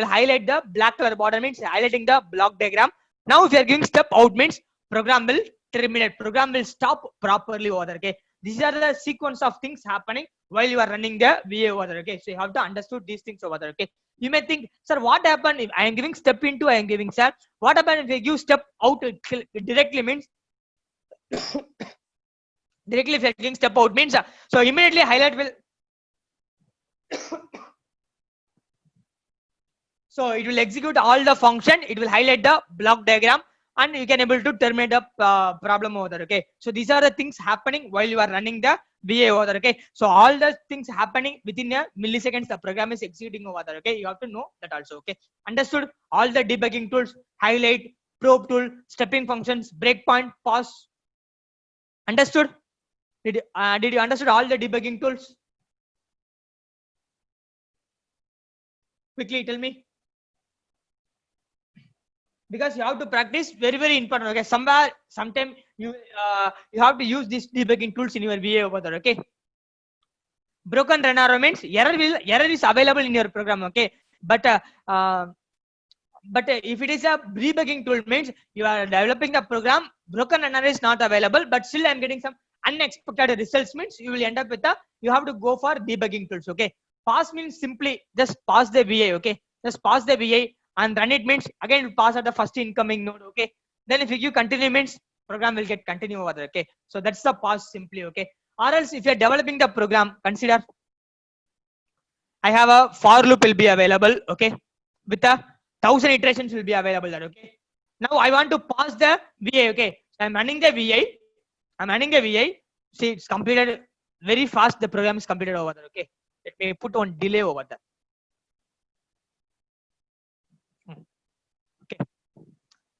highlight the black color border means highlighting the block diagram. Now if you are giving step out means program will terminate, program will stop properly over there. Okay, these are the sequence of things happening while you are running the VA over there. Okay, so you have to understood these things over there. Okay, you may think, sir, what happened if I am giving step into, I am giving, sir, what happened if I give step out directly? Means directly if I giving step out means so immediately highlight will so it will execute all the function, it will highlight the block diagram, and you can able to terminate the problem over there. Okay, so these are the things happening while you are running the VA over there. Okay, so all the things happening within a milliseconds, the program is executing over there. Okay, you have to know that also. Okay, understood all the debugging tools, highlight, probe tool, stepping functions, breakpoint, pause. Understood? Did you understood all the debugging tools? Quickly tell me. Because you have to practice, very important. Okay, somewhere sometime you have to use these debugging tools in your VA over there. Okay, broken run arrow means error is available in your program. Okay, but if it is a debugging tool means you are developing the program, broken run arrow is not available, but still I'm getting some unexpected results means you will end up with you have to go for debugging tools. Okay, pass means simply just pass the VA. Okay, just pass the VA and run it means again pass at the first incoming node. Okay, then if you give continue means program will get continue over there. Okay, so that's the pass simply. Okay, or else if you're developing the program, consider I have a for loop will be available. Okay, with a 1000 iterations will be available there. Okay, now I want to pass the VA. Okay, so I'm running the VA, I'm running the VA. See, it's completed very fast, the program is completed over there. Okay, let me put on delay over there. Okay,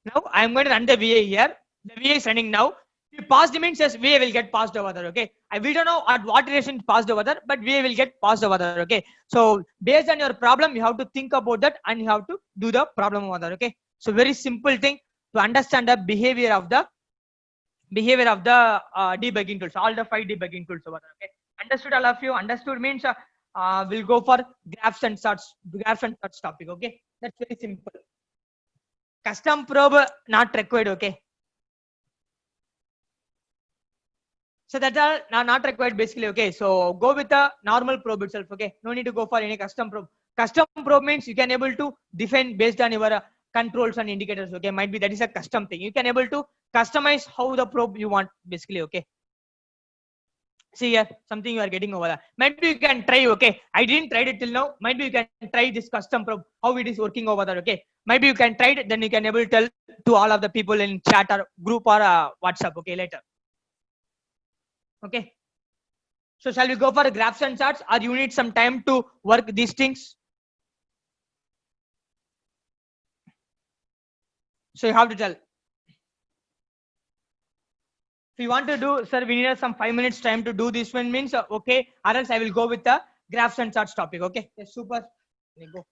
now I'm going to run the VA here. The VA is running now. If you pass the means, yes, VA will get passed over there. Okay, we don't know at what duration passed over there, but VA will get passed over there. Okay, so based on your problem, you have to think about that and you have to do the problem over there. Okay, so very simple thing to understand the behavior of the debugging tools, all the 5 debugging tools over there. Okay, understood all of you? Understood means we'll go for graphs and charts topic. Okay, that's very simple. Custom probe not required. Okay, so that's all not required basically. Okay, so go with the normal probe itself. Okay, no need to go for any custom probe. Custom probe means you can able to define based on your controls and indicators. Okay, might be that is a custom thing, you can able to customize how the probe you want basically. Okay, see here something you are getting over there, maybe you can try. Okay, I didn't try it till now, maybe you can try this custom probe how it is working over there. Okay, maybe you can try it, then you can able to tell to all of the people in chat or group or WhatsApp. Okay, later. Okay, so shall we go for graphs and charts, or you need some time to work these things? So you have to tell. If you want to do, sir, we need some 5 minutes time to do this one means okay, or else I will go with the graphs and charts topic. Okay, yes, super. Go.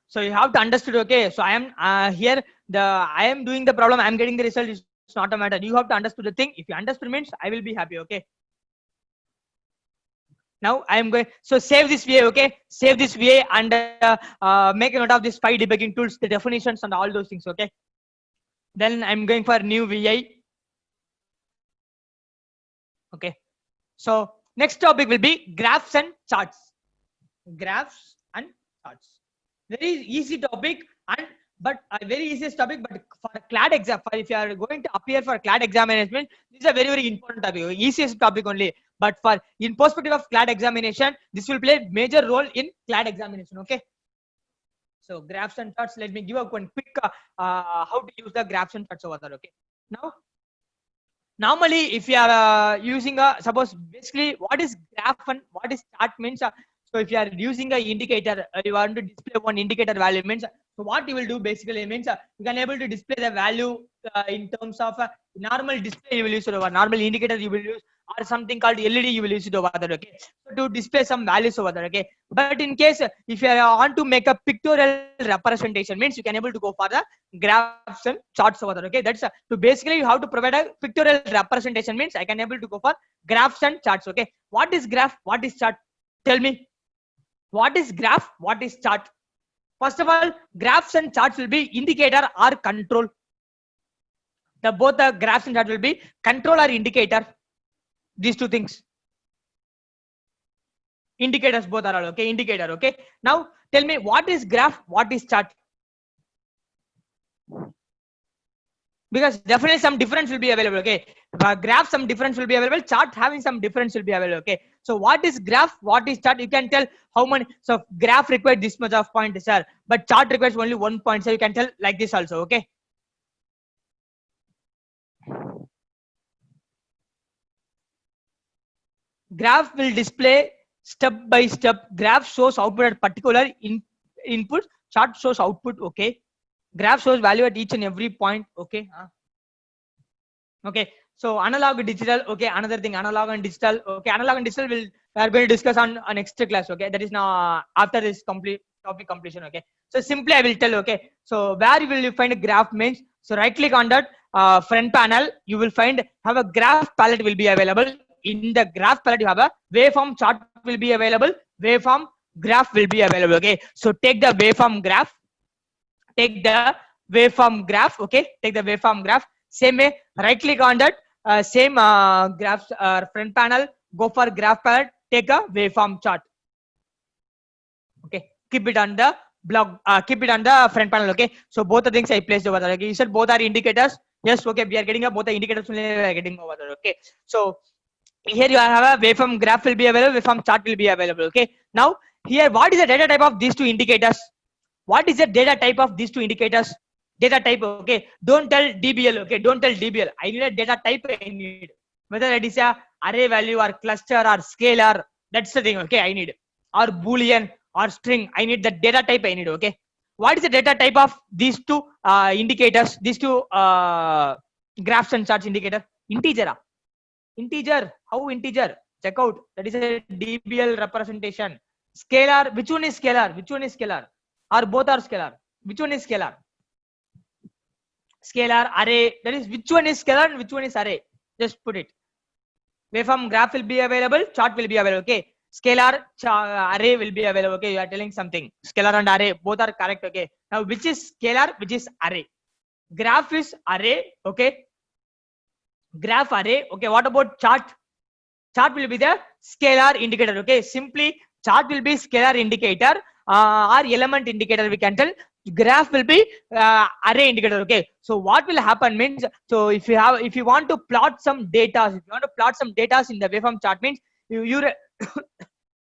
So you have to understood. Okay, so I am here, I am doing the problem, I am getting the result, it's not a matter. You have to understood the thing. If you understood means I will be happy. Okay, now I am going, so save this VA. Okay, save this VA and make a note of this 5 debugging tools, the definitions and all those things. Okay, then I'm going for new VA. Okay, so next topic will be graphs and charts. Graphs and charts, very easy topic, and but a very easiest topic, but for CLAD exam, for if you are going to appear for CLAD examination, this is a very important topic, easiest topic only. But for in perspective of CLAD examination, this will play major role in CLAD examination. Okay, so graphs and charts, let me give a one quick how to use the graphs and charts over there. Okay, now normally if you are using a, suppose basically what is graph and what is chart means, so if you are using a indicator, you want to display one indicator value means, so what you will do basically means you can able to display the value in terms of normal display you will use, or normal indicator you will use or something called LED, you will use it over there, okay, so to display some values over there, okay. But in case if you want to make a pictorial representation, means you can able to go for the graphs and charts over there, okay. That's to basically you have to provide a pictorial representation, means I can able to go for graphs and charts, okay. What is graph, what is chart? Tell me, what is graph, what is chart? First of all, graphs and charts will be indicator or control. Both the graphs and charts will be control or indicator. These two things. Indicators both are all, okay. Indicator, okay. Now tell me, what is graph, what is chart? Because definitely some difference will be available, okay. Graph, some difference will be available. Chart having some difference will be available, okay. So what is graph, what is chart? You can tell how many. So graph requires this much of points, sir, but chart requires only 1 point, so you can tell like this also, okay. Graph will display step by step. Graph shows output at particular input. Chart shows output, okay. Graph shows value at each and every point, okay. Okay, so analog digital, okay. Another thing, analog and digital, okay. Analog and digital we are going to discuss on next class, okay. That is now after this complete topic completion, okay. So simply I will tell, okay. So where will you find a graph means? So right click on that front panel, you will find have a graph palette will be available. In the graph palette you have a waveform chart will be available, waveform graph will be available, okay. So take the waveform graph, take the waveform graph, okay. Take the waveform graph. Same way, right click on that same graphs front panel, go for graph palette, take a waveform chart, okay. Keep it on the block, keep it on the front panel, okay. So both the things I placed over there, okay. You said both are indicators, yes, okay. We are getting both the indicators we are getting over there, okay. So here you have a waveform graph will be available, waveform chart will be available, okay. Now here, what is the data type of these two indicators? What is the data type of these two indicators? Data type, okay. Don't tell DBL, okay. Don't tell DBL. I need a data type. I need whether it is a array value or cluster or scalar. That's the thing, okay. I need or boolean or string. I need the data type. I need, okay. What is the data type of these two indicators? These two graphs and charts indicator? Integer. Integer. How integer? Check out. That is a DBL representation. Scalar. Which one is scalar? Which one is scalar? Or both are scalar? Which one is scalar? Scalar, array. That is, which one is scalar and which one is array? Just put it. Waveform graph will be available, chart will be available, okay. Scalar array will be available, okay. You are telling something. Scalar and array both are correct, okay. Now which is scalar, which is array? Graph is array, okay. Graph array, okay. What about chart? Chart will be the scalar indicator, okay. Simply chart will be scalar indicator or element indicator, we can tell. Graph will be array indicator, okay. So what will happen means, so if you want to plot some data, if you want to plot some data in the waveform chart means you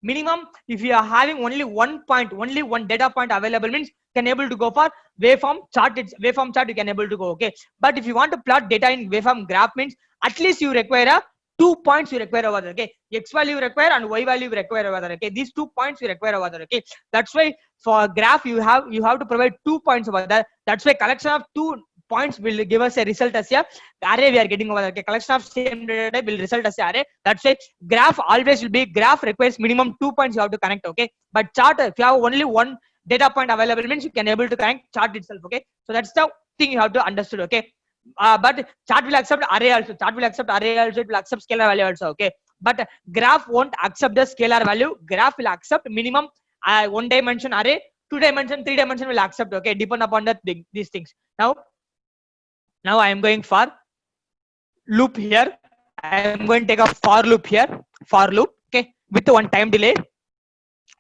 minimum, if you are having only 1 point, only one data point available means can able to go for waveform chart. It's waveform chart you can able to go, okay. But if you want to plot data in waveform graph means at least you require a 2 points you require over there, okay. X value you require and Y value you require over there, okay. These 2 points you require over there, okay. That's why for graph you have to provide 2 points over there. That's why collection of 2 points will give us a result as a array we are getting over there, okay. Collection of same data type will result as a array. That's why graph always will be, graph requires minimum 2 points you have to connect, okay. But chart, if you have only one data point available means you can able to connect chart itself, okay. So that's the thing you have to understood, okay. But chart will accept array also. Chart will accept array also. It will accept scalar value also, okay. But graph won't accept the scalar value. Graph will accept minimum 1 dimension array, 2 dimension, 3 dimension will accept, okay. Depend upon the these things. Now I am going for loop here. I am going to take a for loop here. For loop, okay, with one time delay.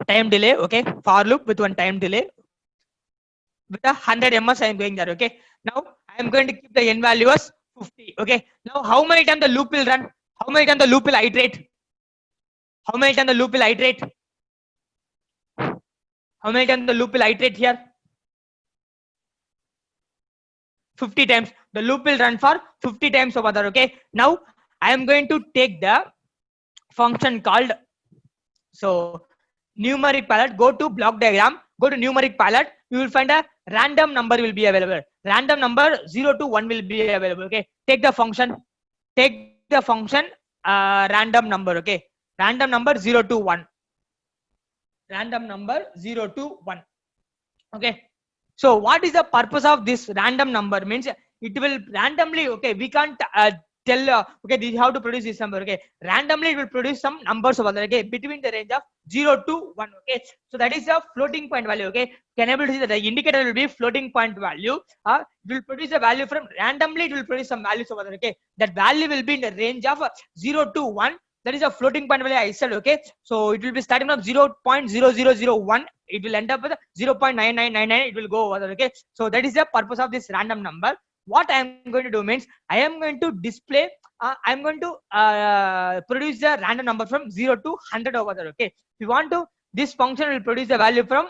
Okay. For loop with one time delay. With a 100 ms I am going there, okay. Now I am going to keep the n value as 50, okay. Now how many times the loop will run? How many times the loop will iterate? How many times the loop will iterate? How many times the loop will iterate here? 50 times. The loop will run for 50 times over there, okay. Now I am going to take the function called, so numeric palette, go to block diagram, go to numeric palette, you will find a random number will be available. Random number 0 to 1 will be available, okay. Take the function random number. Okay, random number 0 to 1. Random number 0 to 1. Okay, so what is the purpose of this random number? Means it will randomly, okay, we can't tell okay, this is how to produce this number. Okay, randomly it will produce some numbers over there, okay, between the range of 0 to 1. Okay, so that is a floating point value. Okay, can able to see that the indicator will be floating point value. It will produce a value from randomly, it will produce some values over there. Okay, that value will be in the range of 0 to 1. That is a floating point value I said. Okay, so it will be starting from 0.0001. It will end up with 0.9999. It will go over there. Okay, so that is the purpose of this random number. What I am going to do means I am going to display, I am going to produce the random number from 0 to 100 over there. Okay, if you want to, this function will produce the value from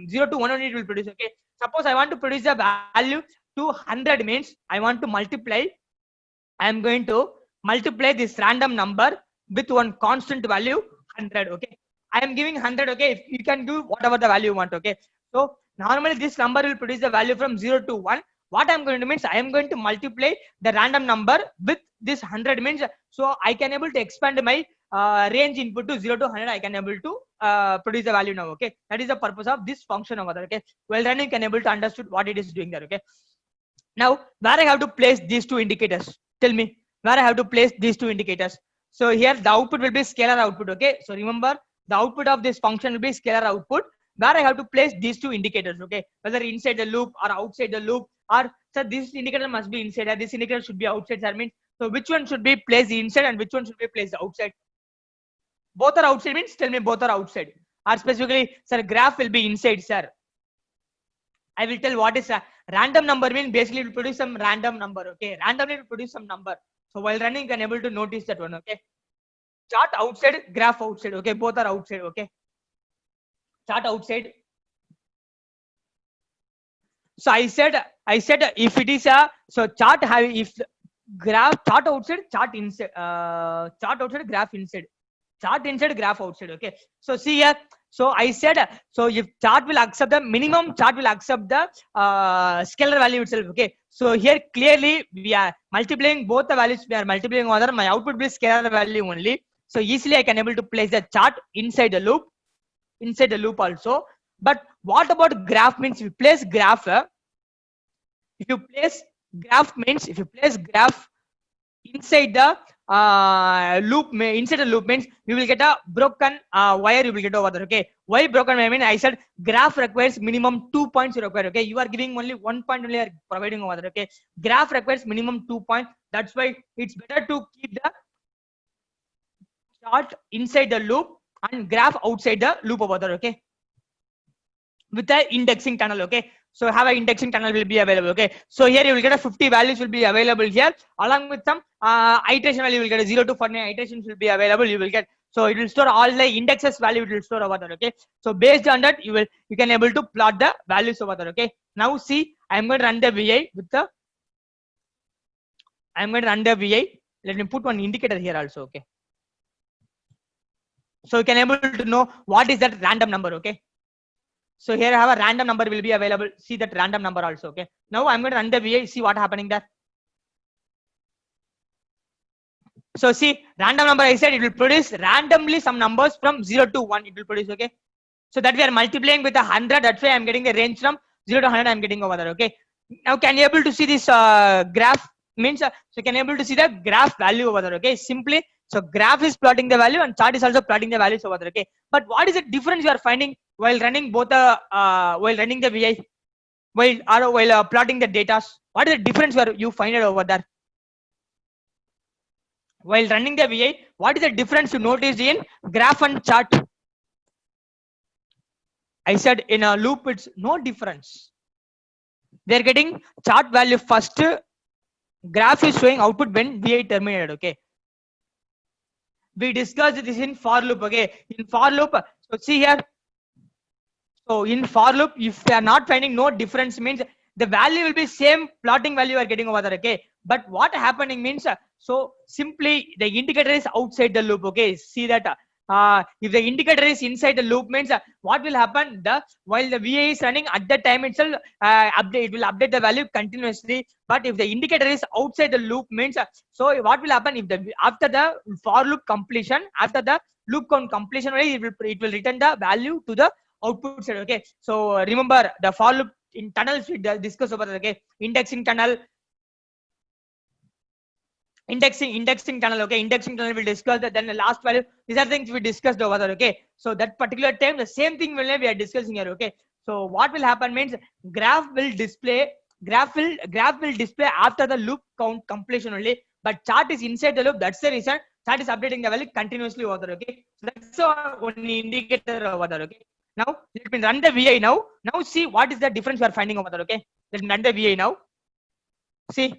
0 to 1 only it will produce. Okay, suppose I want to produce the value to 100 means I want to multiply, I am going to multiply this random number with one constant value 100. Okay, I am giving 100. Okay, if you can do whatever the value you want. Okay, so normally this number will produce the value from 0 to 1. What I'm going to means I am going to multiply the random number with this 100 means, so I can able to expand my range input to 0 to 100. I can able to produce the value now. Okay, that is the purpose of this function over there. Okay, well then you can able to understood what it is doing there. Okay, now where I have to place these two indicators, tell me where I have to place these two indicators. So here the output will be scalar output. Okay, so remember the output of this function will be scalar output, where I have to place these two indicators. Okay, whether inside the loop or outside the loop, or so this indicator must be inside and this indicator should be outside. That means, so which one should be placed inside and which one should be placed outside? Both are outside means tell me both are outside, or specifically sir graph will be inside. Sir, I will tell what is a random number mean. Basically it will produce some random number. Okay, randomly it will produce some number. So while running you can able to notice that one. Okay, chart outside, graph outside. Okay, both are outside. Okay, chart outside. So I said if it is a, so chart have, if graph chart outside, chart inside, chart outside, graph inside, chart inside, graph outside. Okay, so see here, so I said, so if chart will accept the minimum, chart will accept the scalar value itself. Okay, so here clearly we are multiplying both the values, we are multiplying other, my output will be scalar value only. So easily I can able to place the chart inside the loop, also. But what about graph means? If you place graph, if you place graph means, if you place graph inside the loop, inside the loop means you will get a broken wire, you will get over there. Okay, why broken? I mean, I said graph requires minimum 2 points required. Okay, you are giving only 1 point only are providing over there. Okay, graph requires minimum 2 points. That's why it's better to keep the chart inside the loop and graph outside the loop over there. Okay, with the indexing tunnel. Okay, so have an indexing tunnel will be available. Okay, so here you will get a 50 values will be available here, along with some iteration value. You will get a 0 to 49 iterations will be available. You will get, so it will store all the indexes value, it will store over there. Okay, so based on that you can able to plot the values over there. Okay, now see, I am going to run the VI with the, I am going to run the VI. Let me put one indicator here also. Okay, so you can able to know what is that random number. Okay, so here I have a random number will be available. See that random number also. Okay, now I'm going to run the VI, see what happening there. So see, random number I said it will produce randomly some numbers from 0 to 1 it will produce. Okay, so that we are multiplying with 100. That's why I'm getting the range from 0 to 100. I'm getting over there. Okay, now can you able to see this graph means, so can you able to see the graph value over there. Okay, simply, so graph is plotting the value and chart is also plotting the values over there. Okay, but what is the difference you are finding while running both the while running the VI, while plotting the data? What is the difference where you find it over there? While running the VI, what is the difference you noticed in graph and chart? I said in a loop it's no difference. They're getting chart value first, graph is showing output when VI terminated. Okay, we discussed this in for loop. Okay, in for loop, so see here, so in for loop if they are not finding no difference means the value will be same plotting value you are getting over there. Okay, but what happening means, so simply the indicator is outside the loop. Okay, see that if the indicator is inside the loop means what will happen, while the VA is running at that time itself, it will update the value continuously. But if the indicator is outside the loop means, so what will happen, if the after the for loop completion, after the loop count completion, it will return the value to the output side. Okay, so remember the for loop in tunnels we discuss about. Okay, indexing tunnel, indexing tunnel. Okay, indexing tunnel will discuss that. Then the last value, these are things we discussed over there. Okay, so that particular time the same thing will we are discussing here. Okay, so what will happen means graph will display, graph will display after the loop count completion only, but chart is inside the loop. That's the reason chart is updating the value continuously over there. Okay, so that's one indicator over there. Okay, now let me run the VI now. Now see what is the difference we are finding over there. Okay, let me run the VI now. See.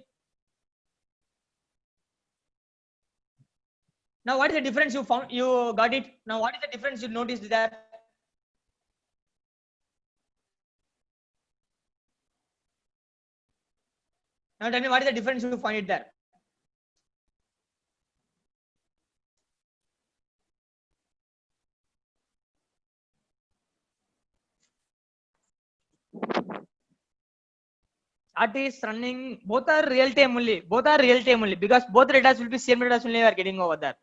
Now, what is the difference you found? You got it. Now, what is the difference you noticed there? Now, tell me what is the difference you find it there? Chart is running, both are real time only. Both are real time only because both data will be same data only we are getting over there.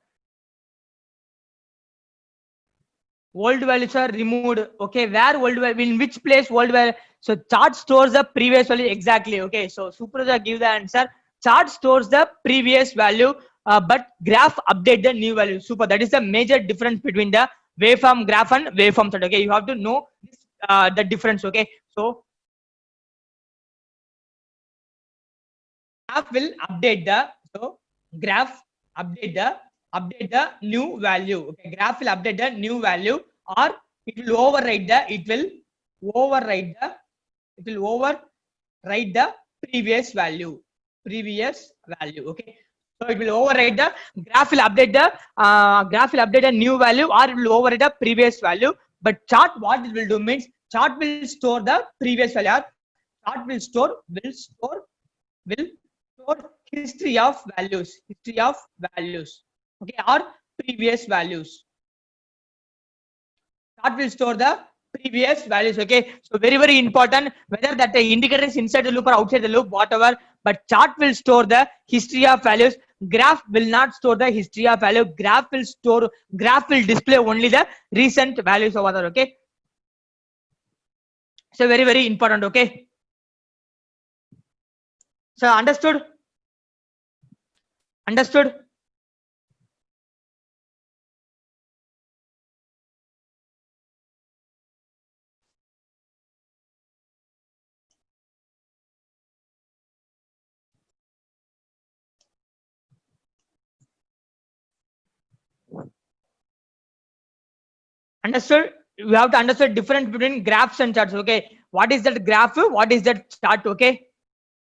Old values are removed. Okay, where old value, in which place old value? So chart stores the previous value exactly. Okay, so Supraja give the answer. Chart stores the previous value, but graph update the new value. Super. That is the major difference between the waveform graph and waveform chart. Okay, you have to know this, the difference. Okay, so graph will update the, so graph update the new value. Okay, graph will update the new value, or it will override the, it will override the previous value. Okay, so it will override the, graph will update the, graph will update a new value, or it will override the previous value. But chart, what it will do means chart will store the previous value, or chart will store history of values, okay, or previous values. Chart will store the previous values. Okay, so very important, whether that the indicator is inside the loop or outside the loop, whatever, but chart will store the history of values. Graph will not store the history of value. Graph will display only the recent values over there. Okay, so very important. Okay, so understood. Understood. You have to understand difference between graphs and charts. Okay, what is that graph, what is that chart? Okay,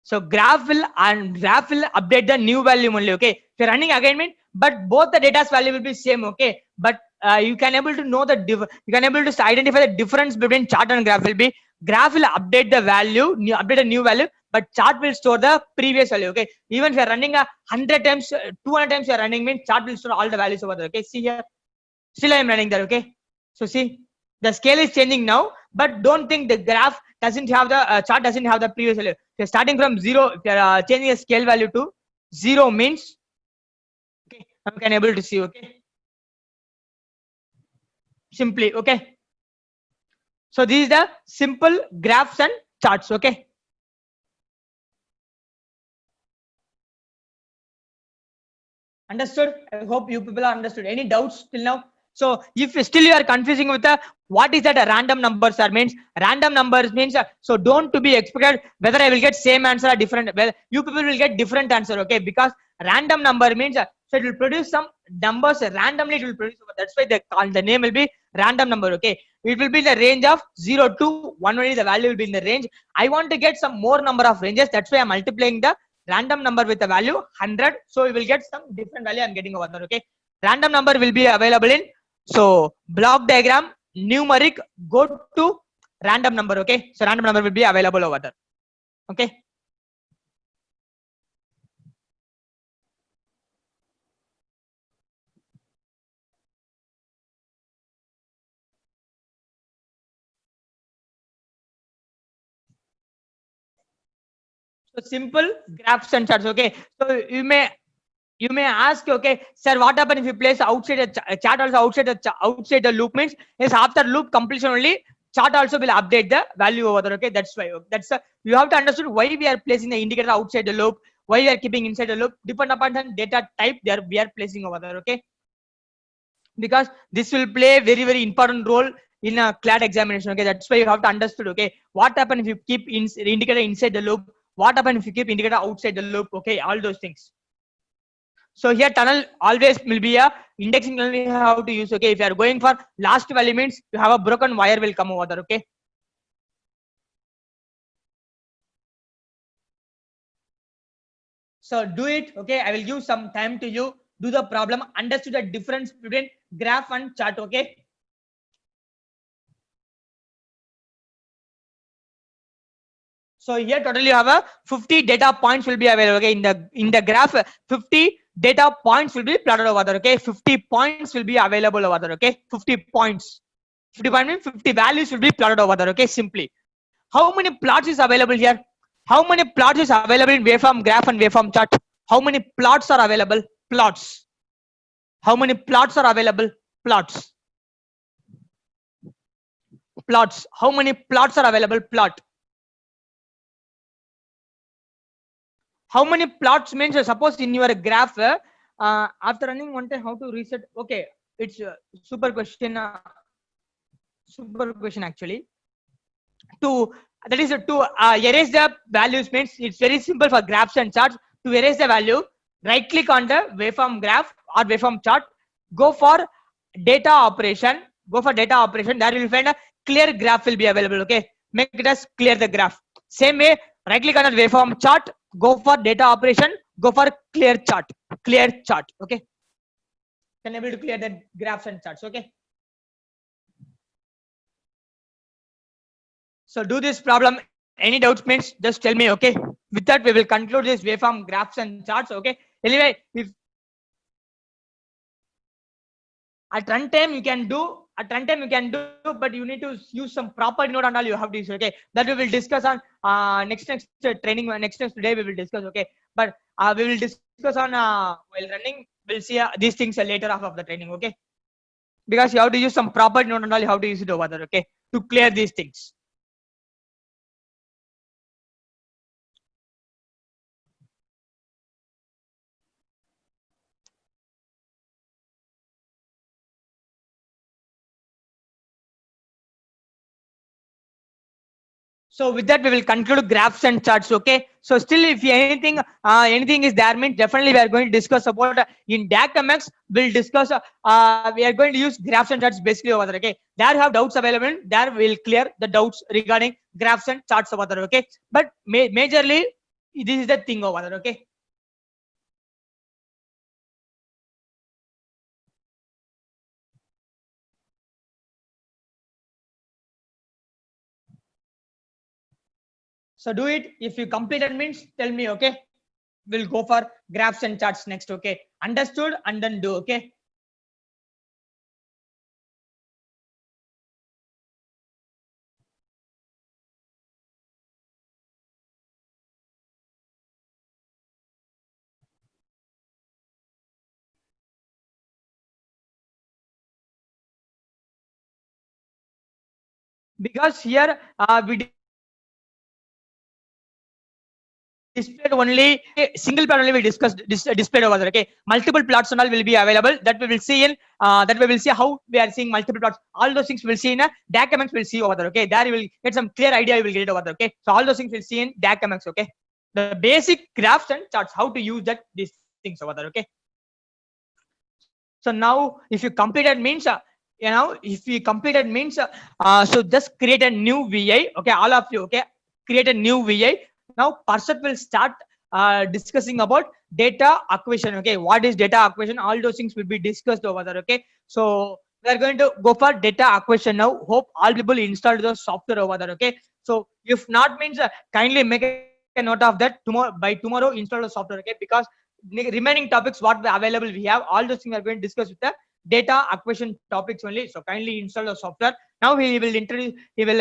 so graph will update the new value only. Okay, if you're running again mean, but both the data's value will be same. Okay, but you can able to know the you can able to identify the difference between chart and graph will be, graph will update the value, update a new value, but chart will store the previous value. Okay, even if you're running 100 times, 200 times you're running means chart will store all the values over there. Okay, see here, still I am running there. Okay, so see, the scale is changing now, but don't think the graph doesn't have the, chart doesn't have the previous value. If you're starting from 0, if you're changing a scale value to 0 means, okay, I can able to see. Okay, simply. Okay, so these are the simple graphs and charts. Okay, understood. I hope you people are understood. Any doubts till now? So if still you are confusing with the, what is that a random numbers are means, random numbers means, so don't to be expected whether I will get same answer or different, well you people will get different answer. Okay, because random number means, so it will produce some numbers randomly, it will produce, that's why the name will be random number. Okay, it will be the range of 0 to 1, only the value will be in the range. I want to get some more number of ranges, that's why I'm multiplying the random number with the value 100, so you will get some different value I'm getting over there. Okay, random number will be available in, so block diagram, numeric, go to random number. Okay, so random number will be available over there. Okay, So simple graphs and charts. Okay. So you may ask, okay, sir, what happen if you place outside a chart also outside the loop means is after loop completion only chart also will update the value over there. Okay, that's why you have to understand why we are placing the indicator outside the loop, why we are keeping inside the loop, depend upon the data type we are placing over there. Okay, because this will play very important role in a CLAT examination. Okay, that's why you have to understood. Okay, what happen if you keep indicator inside the loop, what happen if you keep indicator outside the loop. Okay, all those things. So here tunnel always will be a indexing only how to use. Okay, if you are going for last value means you have a broken wire will come over there. Okay. So do it. Okay, I will give some time to you. Do the problem. Understood the difference between graph and chart. Okay. So here totally you have a 50 data points will be available. Okay, in the graph 50 data points will be plotted over there. Okay, 50 points will be available over there. Okay, 50 points. 50 points means 50 values will be plotted over there. Okay, simply. How many plots is available here? How many plots is available in waveform graph and waveform chart? How many plots are available? Plots. How many plots are available? Plots. Plots. How many plots are available? Plot. How many plots means suppose in your graph after running one time how to reset. Okay, it's super question. Super question actually. To that is to erase the values means it's very simple for graphs and charts. To erase the value, right click on the waveform graph or waveform chart, go for data operation, there you will find a clear graph will be available. Okay, make it as clear the graph. Same way, right click on the waveform chart, go for data operation, go for clear chart. Okay, can able to clear the graphs and charts. Okay. So do this problem. Any doubts means just tell me. Okay. With that, we will conclude this waveform graphs and charts. Okay. Anyway, if at runtime you can do, but you need to use some proper node and all you have to use. Okay. That we will discuss on next training. Next today we will discuss. Okay. But we will discuss on while running. We'll see these things later half of the training. Okay. Because you have to use some proper node and all you have to use it over there. Okay. To clear these things. So with that, we will conclude graphs and charts. Okay. So still, if anything is there, means definitely we are going to discuss about in DACMX. We'll discuss. We are going to use graphs and charts basically over there. Okay. There you have doubts available. There we'll clear the doubts regarding graphs and charts over there. Okay. But majorly, this is the thing over there. Okay. So do it. If you completed means tell me. Okay. We'll go for graphs and charts next. Okay. Understood and then do. Okay. Because here we displayed only single plot only we discussed displayed over there. Okay, multiple plots and all will be available. That we will see in that we will see how we are seeing multiple plots. All those things we'll see in a DACMX. We'll see over there. Okay, there you will get some clear idea. You will get it over there. Okay, so all those things we'll see in DACMX. Okay, the basic graphs and charts, how to use that these things over there. Okay, so now if you completed means if we completed means so just create a new VI. Okay, all of you. Okay, create a new VI. Now Parshad will start discussing about data acquisition. Okay, what is data acquisition? All those things will be discussed over there. Okay, so we are going to go for data acquisition now. Hope all people install the software over there. Okay, so if not means kindly make a note of that. By tomorrow install the software. Okay, because remaining topics what available we have, all those things we are going to discuss with the data acquisition topics only. So kindly install the software. Now he will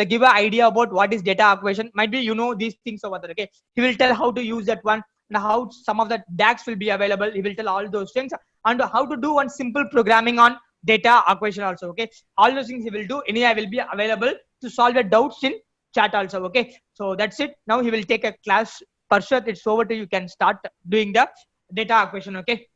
give an idea about what is data acquisition. Might be you know these things over there. Okay, he will tell how to use that one and how some of the DAX will be available. He will tell all those things and how to do one simple programming on data acquisition also. Okay, all those things he will do. Anyway, I will be available to solve your doubts in chat also. Okay, so that's it. Now he will take a class. Parshad, it's over to you. Can start doing the data acquisition. Okay.